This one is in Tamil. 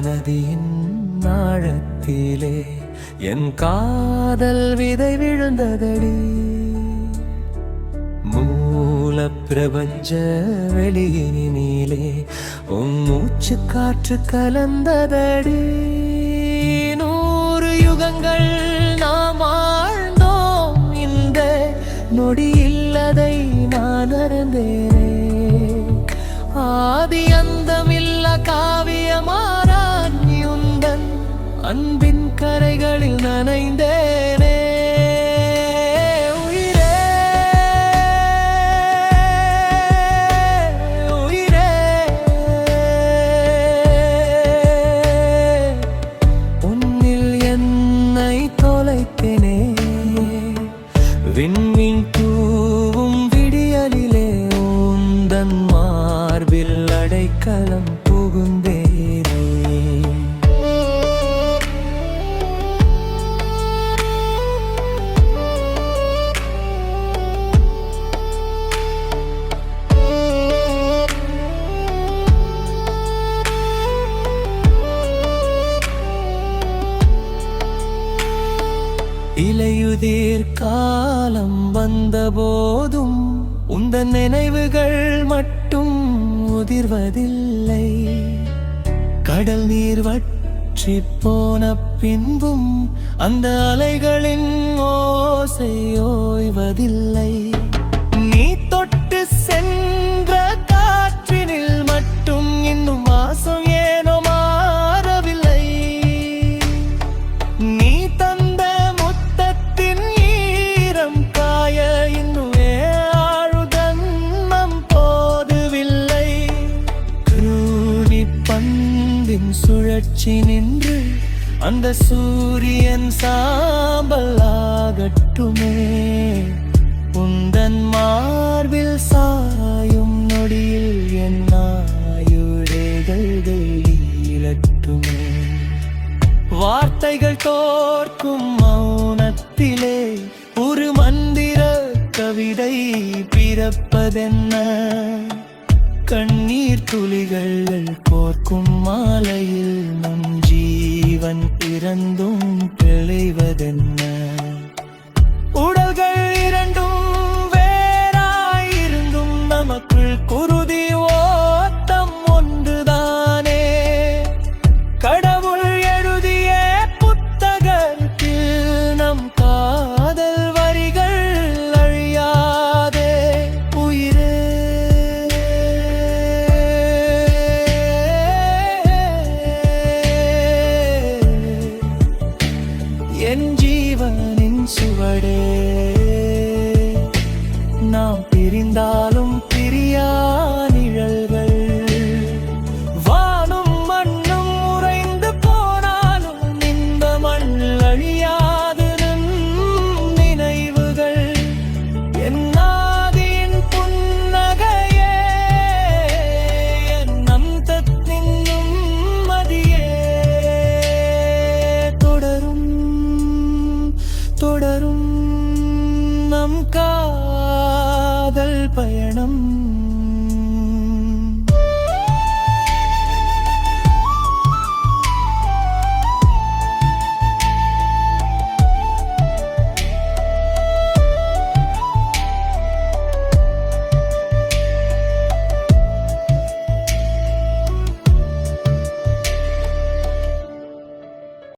நதியின் ஆழத்திலே என் காதல் விதை விழுந்ததடி. மூல பிரபஞ்ச வெளியினிலே உன் மூச்சு காற்று கலந்ததடி. 100 யுகங்கள் நாம் ஆழ்ந்தோம், இந்த நொடி இல்லதை நான் அறிந்தேனே. ஆதி அந்தமில்ல காவியமாறான் உந்தன் அன்பின் கரைகளில் நனைந்தேனே. உயிரே உயிரே உன்னில் என்னை தொலைத்தேனே. விண்மீன் தூவும் விடியலிலே உந்தன் மார்பில் அடைக்கலம் புகுந்தேனே. இலையுதிர் காலம் வந்த போதும் உந்தன் நினைவுகள் மட்டும் உதிர்வதில்லை. கடல் நீர் வற்றி போன பின்பும் அந்த அலைகளின் ஓசை ஓய்வதில்லை. நீ தொட்டு சென்ற காற்றினில் மட்டும் இன்னும் வாசம் ஏனோ மாறவில்லை. நீ தந்த முத்தத்தின் ஈரம் காய இன்னுமே ஆழுதன்மம் போதவில்லை. கூனி பந்தின் சுழற்சி நின்று அந்த சூரியன் சாம்பல் ஆகட்டுமே. உந்தன் மார்பில் சாயும் நொடியில் என் ஆயுதங்கள் இழட்டுமே. வார்த்தைகள் தோற்கும் மௌனத்திலே ஒரு மந்திர கவிதை பிறப்பதென்ன. கண்ணீர் துளிகள் கோர்க்கும் மாலையில் நம் ஜீவன் இறந்தும் பிழைவதென்ன. உடல்கள் இரண்டும் வேறாயிருந்தும் நமக்குள்